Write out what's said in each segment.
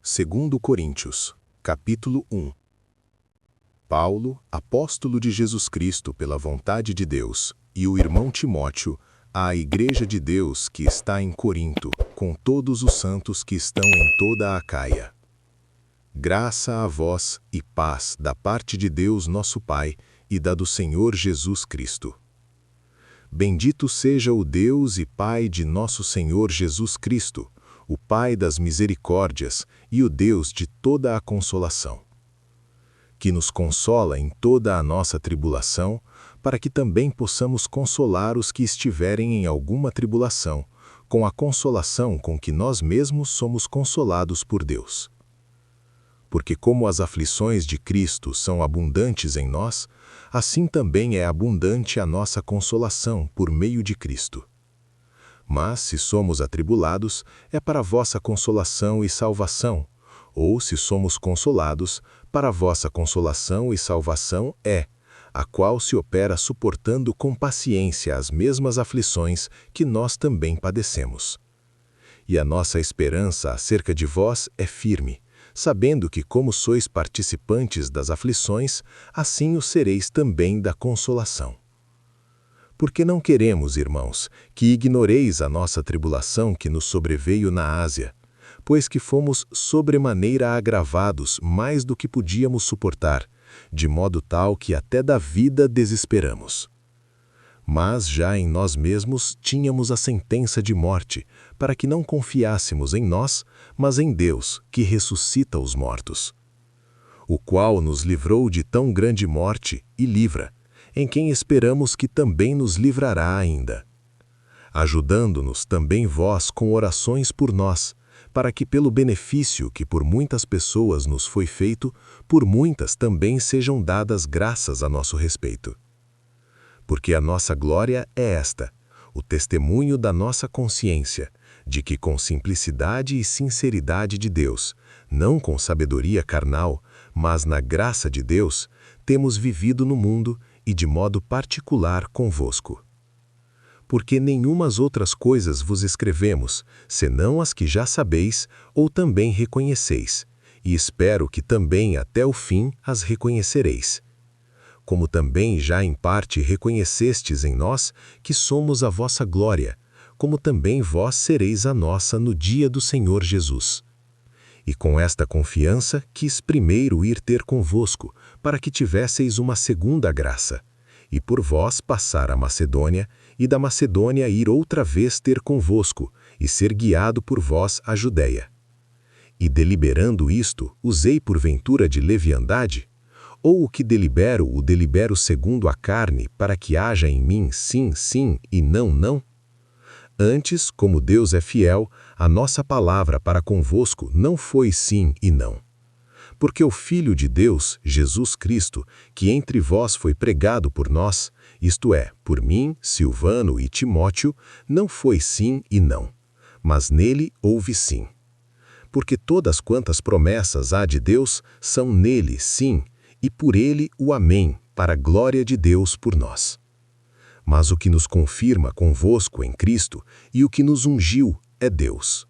Segundo Coríntios, capítulo 1. Paulo, apóstolo de Jesus Cristo pela vontade de Deus, e o irmão Timóteo, à Igreja de Deus que está em Corinto, com todos os santos que estão em toda a Acaia. Graça a vós e paz da parte de Deus nosso Pai e da do Senhor Jesus Cristo. Bendito seja o Deus e Pai de nosso Senhor Jesus Cristo, o Pai das misericórdias e o Deus de toda a consolação, que nos consola em toda a nossa tribulação, para que também possamos consolar os que estiverem em alguma tribulação, com a consolação com que nós mesmos somos consolados por Deus. Porque como as aflições de Cristo são abundantes em nós, assim também é abundante a nossa consolação por meio de Cristo. Mas, se somos atribulados, é para vossa consolação e salvação, ou se somos consolados, para vossa consolação e salvação é, a qual se opera suportando com paciência as mesmas aflições que nós também padecemos. E a nossa esperança acerca de vós é firme, sabendo que como sois participantes das aflições, assim o sereis também da consolação. Porque não queremos, irmãos, que ignoreis a nossa tribulação que nos sobreveio na Ásia, pois que fomos sobremaneira agravados mais do que podíamos suportar, de modo tal que até da vida desesperamos. Mas já em nós mesmos tínhamos a sentença de morte, para que não confiássemos em nós, mas em Deus, que ressuscita os mortos. O qual nos livrou de tão grande morte e livra, em quem esperamos que também nos livrará ainda. Ajudando-nos também vós com orações por nós, para que pelo benefício que por muitas pessoas nos foi feito, por muitas também sejam dadas graças a nosso respeito. Porque a nossa glória é esta, o testemunho da nossa consciência, de que com simplicidade e sinceridade de Deus, não com sabedoria carnal, mas na graça de Deus, temos vivido no mundo e de modo particular convosco. Porque nenhumas outras coisas vos escrevemos, senão as que já sabeis ou também reconheceis, e espero que também até o fim as reconhecereis. Como também já em parte reconhecestes em nós que somos a vossa glória, como também vós sereis a nossa no dia do Senhor Jesus. E com esta confiança quis primeiro ir ter convosco, para que tivesseis uma segunda graça, e por vós passar a Macedônia, e da Macedônia ir outra vez ter convosco, e ser guiado por vós à Judéia. E deliberando isto, usei porventura de leviandade? Ou o que delibero, o delibero segundo a carne, para que haja em mim sim, sim, e não, não? Antes, como Deus é fiel, a nossa palavra para convosco não foi sim e não. Porque o Filho de Deus, Jesus Cristo, que entre vós foi pregado por nós, isto é, por mim, Silvano e Timóteo, não foi sim e não, mas nele houve sim. Porque todas quantas promessas há de Deus são nele sim, e por ele o amém, para a glória de Deus por nós. Mas o que nos confirma convosco em Cristo e o que nos ungiu é Deus,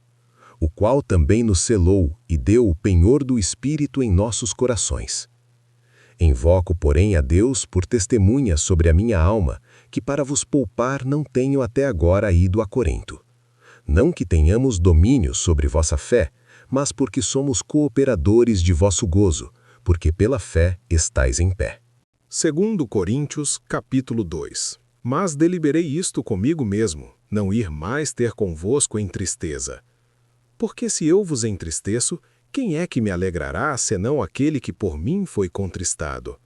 o qual também nos selou e deu o penhor do Espírito em nossos corações. Invoco, porém, a Deus por testemunha sobre a minha alma, que para vos poupar não tenho até agora ido a Corinto. Não que tenhamos domínio sobre vossa fé, mas porque somos cooperadores de vosso gozo, porque pela fé estais em pé. Segundo Coríntios, capítulo 2. Mas deliberei isto comigo mesmo, não ir mais ter convosco em tristeza. Porque se eu vos entristeço, quem é que me alegrará, senão aquele que por mim foi contristado?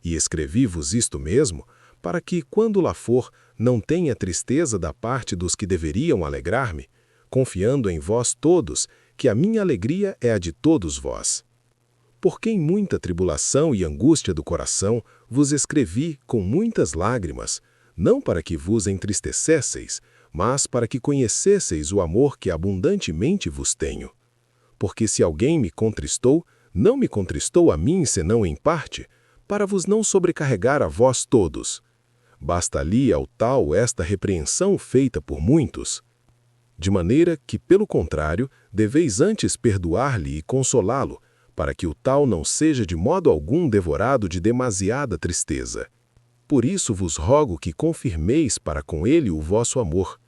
E escrevi-vos isto mesmo, para que, quando lá for, não tenha tristeza da parte dos que deveriam alegrar-me, confiando em vós todos, que a minha alegria é a de todos vós. Porque em muita tribulação e angústia do coração vos escrevi com muitas lágrimas, não para que vos entristecesseis, mas para que conhecesseis o amor que abundantemente vos tenho. Porque se alguém me contristou, não me contristou a mim senão em parte, para vos não sobrecarregar a vós todos. Basta-lhe ao tal esta repreensão feita por muitos. de maneira que, pelo contrário, deveis antes perdoar-lhe e consolá-lo, para que o tal não seja de modo algum devorado de demasiada tristeza. Por isso vos rogo que confirmeis para com ele o vosso amor.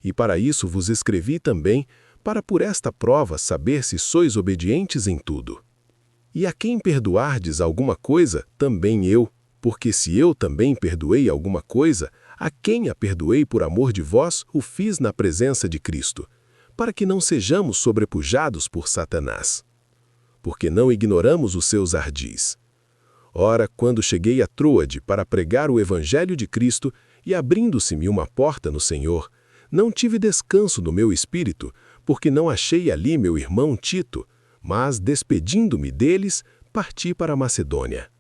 E para isso vos escrevi também, para por esta prova saber se sois obedientes em tudo. E a quem perdoardes alguma coisa, também eu, porque se eu também perdoei alguma coisa, a quem a perdoei por amor de vós, o fiz na presença de Cristo, para que não sejamos sobrepujados por Satanás. Porque não ignoramos os seus ardis. Ora, quando cheguei a Troade para pregar o Evangelho de Cristo, e abrindo-se-me uma porta no Senhor, não tive descanso no meu espírito, porque não achei ali meu irmão Tito, mas, despedindo-me deles, parti para a Macedônia.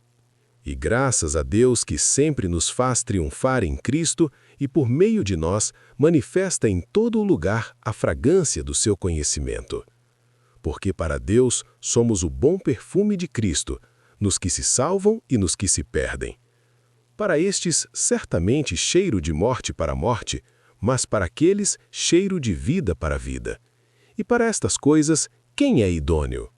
E graças a Deus que sempre nos faz triunfar em Cristo e por meio de nós manifesta em todo o lugar a fragrância do seu conhecimento. Porque para Deus somos o bom perfume de Cristo, nos que se salvam e nos que se perdem. Para estes, certamente cheiro de morte para a morte, mas para aqueles, cheiro de vida para a vida. E para estas coisas, quem é idôneo?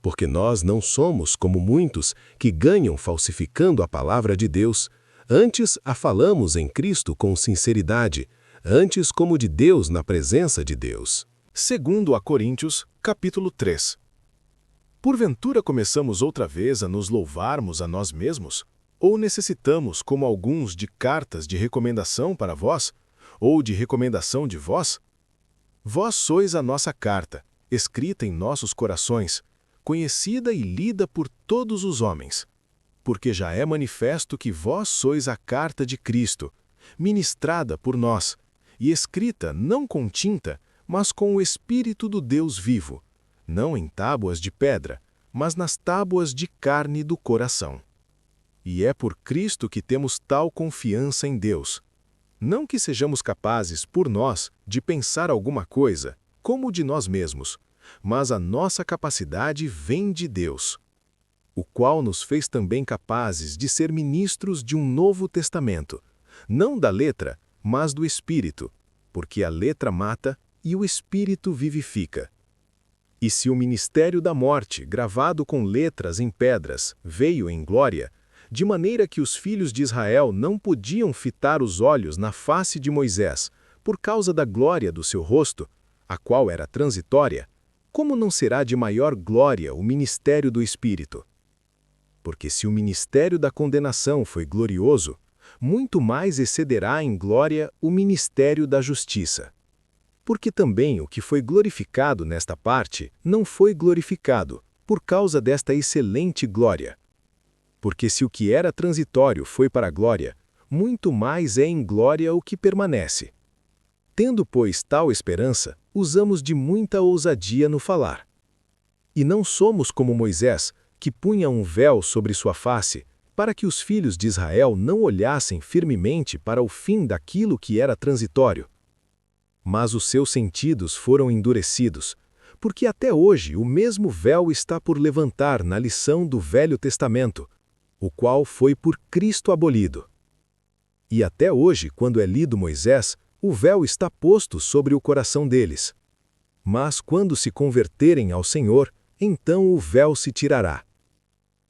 Porque nós não somos como muitos que ganham falsificando a palavra de Deus, antes a falamos em Cristo com sinceridade, antes como de Deus na presença de Deus. Segundo a Coríntios, capítulo 3. Porventura começamos outra vez a nos louvarmos a nós mesmos? Ou necessitamos, como alguns, de cartas de recomendação para vós? Ou de recomendação de vós? Vós sois a nossa carta, escrita em nossos corações, conhecida e lida por todos os homens. Porque já é manifesto que vós sois a carta de Cristo, ministrada por nós, e escrita não com tinta, mas com o Espírito do Deus vivo, não em tábuas de pedra, mas nas tábuas de carne do coração. E é por Cristo que temos tal confiança em Deus. Não que sejamos capazes, por nós, de pensar alguma coisa, como de nós mesmos, mas a nossa capacidade vem de Deus, o qual nos fez também capazes de ser ministros de um novo testamento, não da letra, mas do Espírito, porque a letra mata e o Espírito vivifica. E se o ministério da morte, gravado com letras em pedras, veio em glória, de maneira que os filhos de Israel não podiam fitar os olhos na face de Moisés, por causa da glória do seu rosto, a qual era transitória, como não será de maior glória o ministério do Espírito? Porque se o ministério da condenação foi glorioso, muito mais excederá em glória o ministério da justiça. Porque também o que foi glorificado nesta parte não foi glorificado, por causa desta excelente glória. Porque se o que era transitório foi para a glória, muito mais é em glória o que permanece. Tendo, pois, tal esperança, usamos de muita ousadia no falar. E não somos como Moisés, que punha um véu sobre sua face, para que os filhos de Israel não olhassem firmemente para o fim daquilo que era transitório. Mas os seus sentidos foram endurecidos, porque até hoje o mesmo véu está por levantar na lição do Velho Testamento, o qual foi por Cristo abolido. E até hoje, quando é lido Moisés, o véu está posto sobre o coração deles. Mas quando se converterem ao Senhor, então o véu se tirará.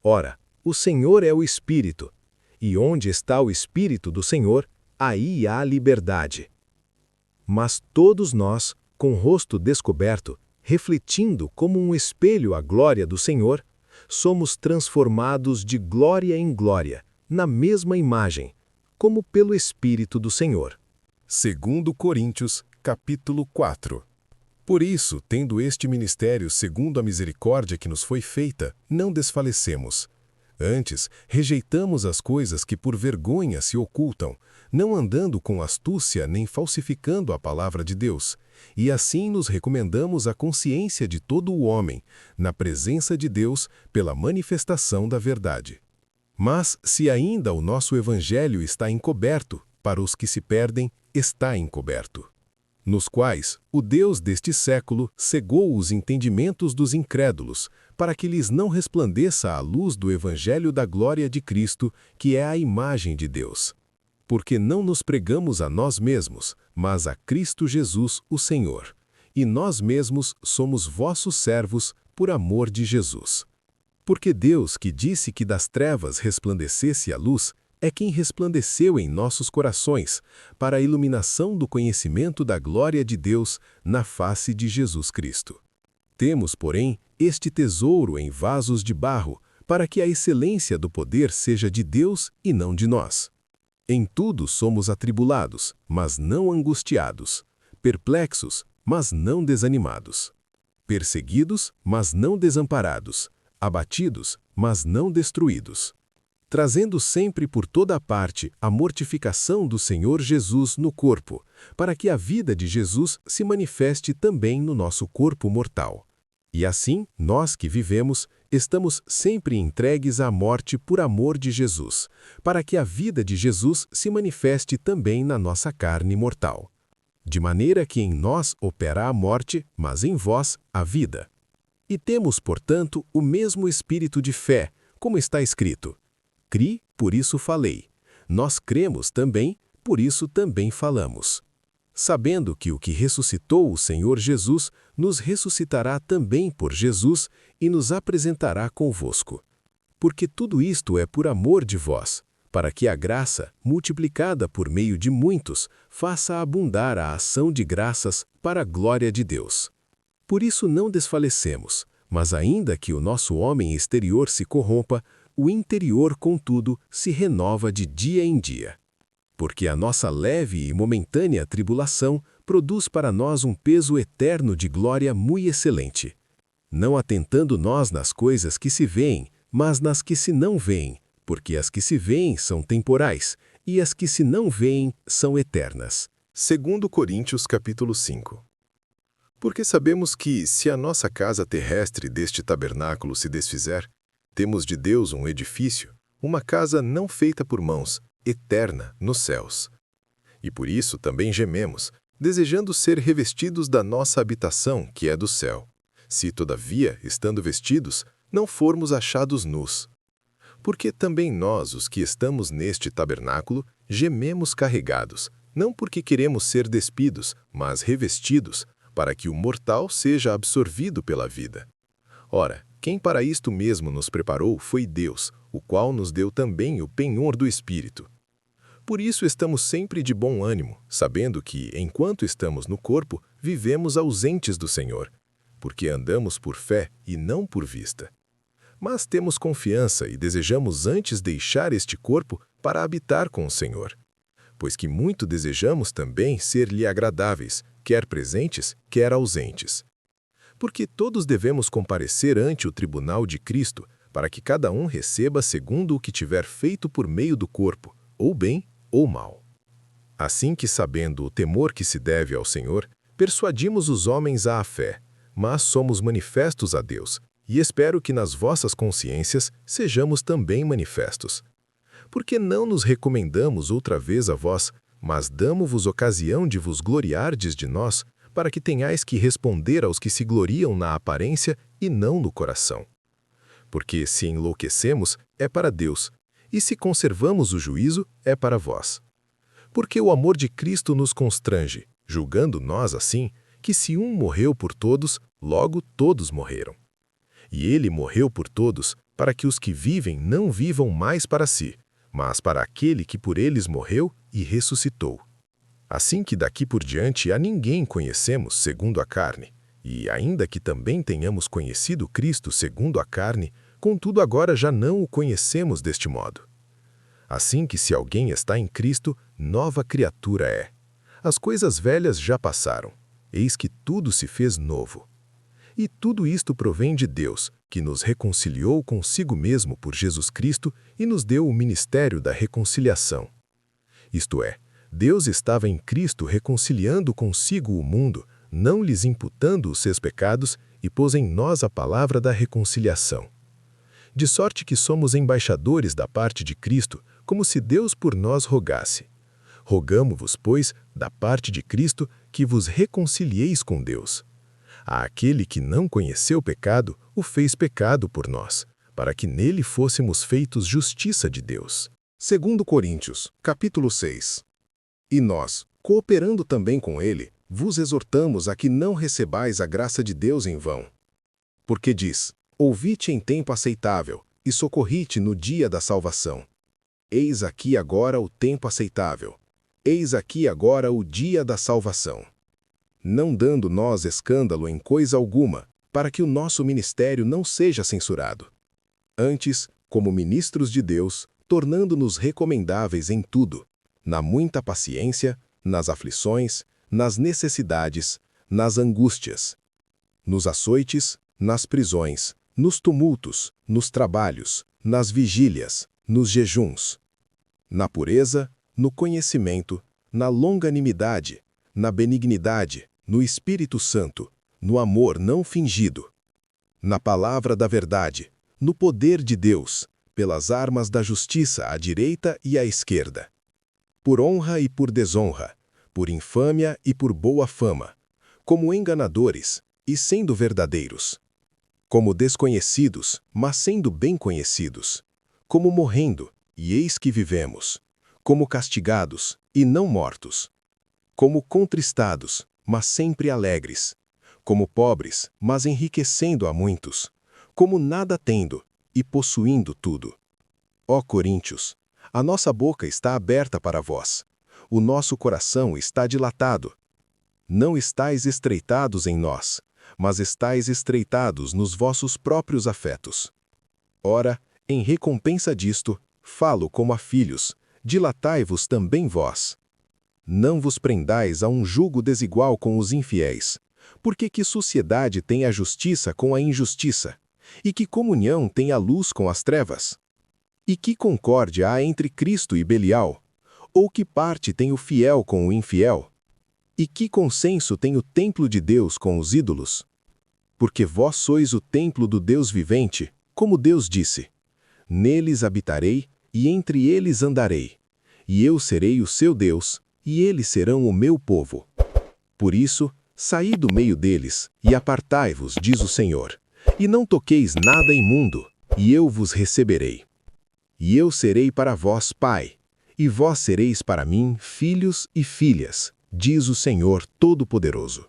Ora, o Senhor é o Espírito, e onde está o Espírito do Senhor, aí há liberdade. Mas todos nós, com o rosto descoberto, refletindo como um espelho a glória do Senhor, somos transformados de glória em glória, na mesma imagem, como pelo Espírito do Senhor. Segundo Coríntios, capítulo 4. Por isso, tendo este ministério segundo a misericórdia que nos foi feita, não desfalecemos. Antes, rejeitamos as coisas que por vergonha se ocultam, não andando com astúcia nem falsificando a palavra de Deus, e assim nos recomendamos à consciência de todo o homem, na presença de Deus, pela manifestação da verdade. Mas, se ainda o nosso evangelho está encoberto, para os que se perdem, está encoberto. Nos quais o Deus deste século cegou os entendimentos dos incrédulos, para que lhes não resplandeça a luz do evangelho da glória de Cristo, que é a imagem de Deus. porque não nos pregamos a nós mesmos, mas a Cristo Jesus, o Senhor. E nós mesmos somos vossos servos por amor de Jesus. Porque Deus, que disse que das trevas resplandecesse a luz, é quem resplandeceu em nossos corações, para a iluminação do conhecimento da glória de Deus na face de Jesus Cristo. Temos, porém, este tesouro em vasos de barro, para que a excelência do poder seja de Deus e não de nós. Em tudo somos atribulados, mas não angustiados, perplexos, mas não desanimados, perseguidos, mas não desamparados, abatidos, mas não destruídos, trazendo sempre por toda a parte a mortificação do Senhor Jesus no corpo, para que a vida de Jesus se manifeste também no nosso corpo mortal. E assim, nós que vivemos, estamos sempre entregues à morte por amor de Jesus, para que a vida de Jesus se manifeste também na nossa carne mortal. De maneira que em nós opera a morte, mas em vós a vida. E temos, portanto, o mesmo espírito de fé, como está escrito: Cri, por isso falei. Nós cremos também, por isso também falamos. Sabendo que o que ressuscitou o Senhor Jesus nos ressuscitará também por Jesus e nos apresentará convosco. Porque tudo isto é por amor de vós, para que a graça, multiplicada por meio de muitos, faça abundar a ação de graças para a glória de Deus. Por isso não desfalecemos, mas ainda que o nosso homem exterior se corrompa, o interior, contudo, se renova de dia em dia. Porque a nossa leve e momentânea tribulação produz para nós um peso eterno de glória muito excelente. Não atentando nós nas coisas que se veem, mas nas que se não veem, porque as que se veem são temporais, e as que se não veem são eternas. 2 Coríntios capítulo 5. Porque sabemos que, se a nossa casa terrestre deste tabernáculo se desfizer, temos de Deus um edifício, uma casa não feita por mãos, eterna nos céus. E por isso também gememos, desejando ser revestidos da nossa habitação, que é do céu. Se, todavia, estando vestidos, não formos achados nus. Porque também nós, os que estamos neste tabernáculo, gememos carregados, não porque queremos ser despidos, mas revestidos, para que o mortal seja absorvido pela vida. Ora, quem para isto mesmo nos preparou foi Deus, o qual nos deu também o penhor do Espírito. Por isso estamos sempre de bom ânimo, sabendo que, enquanto estamos no corpo, vivemos ausentes do Senhor, porque andamos por fé e não por vista. Mas temos confiança e desejamos antes deixar este corpo para habitar com o Senhor, pois que muito desejamos também ser-lhe agradáveis, quer presentes, quer ausentes. Porque todos devemos comparecer ante o tribunal de Cristo, para que cada um receba segundo o que tiver feito por meio do corpo, ou bem ou mal. Assim que, sabendo o temor que se deve ao Senhor, persuadimos os homens à fé, mas somos manifestos a Deus, e espero que nas vossas consciências sejamos também manifestos. Porque não nos recomendamos outra vez a vós, mas damo-vos ocasião de vos gloriardes de nós, para que tenhais que responder aos que se gloriam na aparência e não no coração. Porque se enlouquecemos, é para Deus, e se conservamos o juízo, é para vós. Porque o amor de Cristo nos constrange, julgando nós assim, que se um morreu por todos, logo todos morreram. E ele morreu por todos, para que os que vivem não vivam mais para si, mas para aquele que por eles morreu e ressuscitou. Assim que daqui por diante a ninguém conhecemos segundo a carne, e ainda que também tenhamos conhecido Cristo segundo a carne, contudo agora já não o conhecemos deste modo. Assim que se alguém está em Cristo, nova criatura é. As coisas velhas já passaram, eis que tudo se fez novo. E tudo isto provém de Deus, que nos reconciliou consigo mesmo por Jesus Cristo e nos deu o ministério da reconciliação. Isto é, Deus estava em Cristo reconciliando consigo o mundo, não lhes imputando os seus pecados, e pôs em nós a palavra da reconciliação. De sorte que somos embaixadores da parte de Cristo, como se Deus por nós rogasse. Rogamo-vos, pois, da parte de Cristo, que vos reconcilieis com Deus. A aquele que não conheceu pecado, o fez pecado por nós, para que nele fôssemos feitos justiça de Deus. 2 Coríntios, capítulo 6. E nós, cooperando também com ele, vos exortamos a que não recebais a graça de Deus em vão. Porque diz, ouvi-te em tempo aceitável, e socorri-te no dia da salvação. Eis aqui agora o tempo aceitável. Eis aqui agora o dia da salvação. Não dando nós escândalo em coisa alguma, para que o nosso ministério não seja censurado. Antes, como ministros de Deus, tornando-nos recomendáveis em tudo, na muita paciência, nas aflições, nas necessidades, nas angústias, nos açoites, nas prisões, nos tumultos, nos trabalhos, nas vigílias, nos jejuns, na pureza, no conhecimento, na longanimidade, na benignidade, no Espírito Santo, no amor não fingido, na palavra da verdade, no poder de Deus, pelas armas da justiça à direita e à esquerda, por honra e por desonra, por infâmia e por boa fama, como enganadores e sendo verdadeiros, como desconhecidos, mas sendo bem conhecidos, como morrendo, e eis que vivemos, como castigados, e não mortos, como contristados, mas sempre alegres, como pobres, mas enriquecendo a muitos, como nada tendo, e possuindo tudo. Ó Coríntios, a nossa boca está aberta para vós, o nosso coração está dilatado. Não estais estreitados em nós, mas estais estreitados nos vossos próprios afetos. Ora, em recompensa disto, falo como a filhos, dilatai-vos também vós. Não vos prendais a um jugo desigual com os infiéis, porque que sociedade tem a justiça com a injustiça? E que comunhão tem a luz com as trevas? E que concórdia há entre Cristo e Belial? Ou que parte tem o fiel com o infiel? E que consenso tem o templo de Deus com os ídolos? Porque vós sois o templo do Deus vivente, como Deus disse, neles habitarei e entre eles andarei, e eu serei o seu Deus, e eles serão o meu povo. Por isso, saí do meio deles, e apartai-vos, diz o Senhor, e não toqueis nada imundo, e eu vos receberei. E eu serei para vós pai, e vós sereis para mim filhos e filhas, diz o Senhor Todo-Poderoso.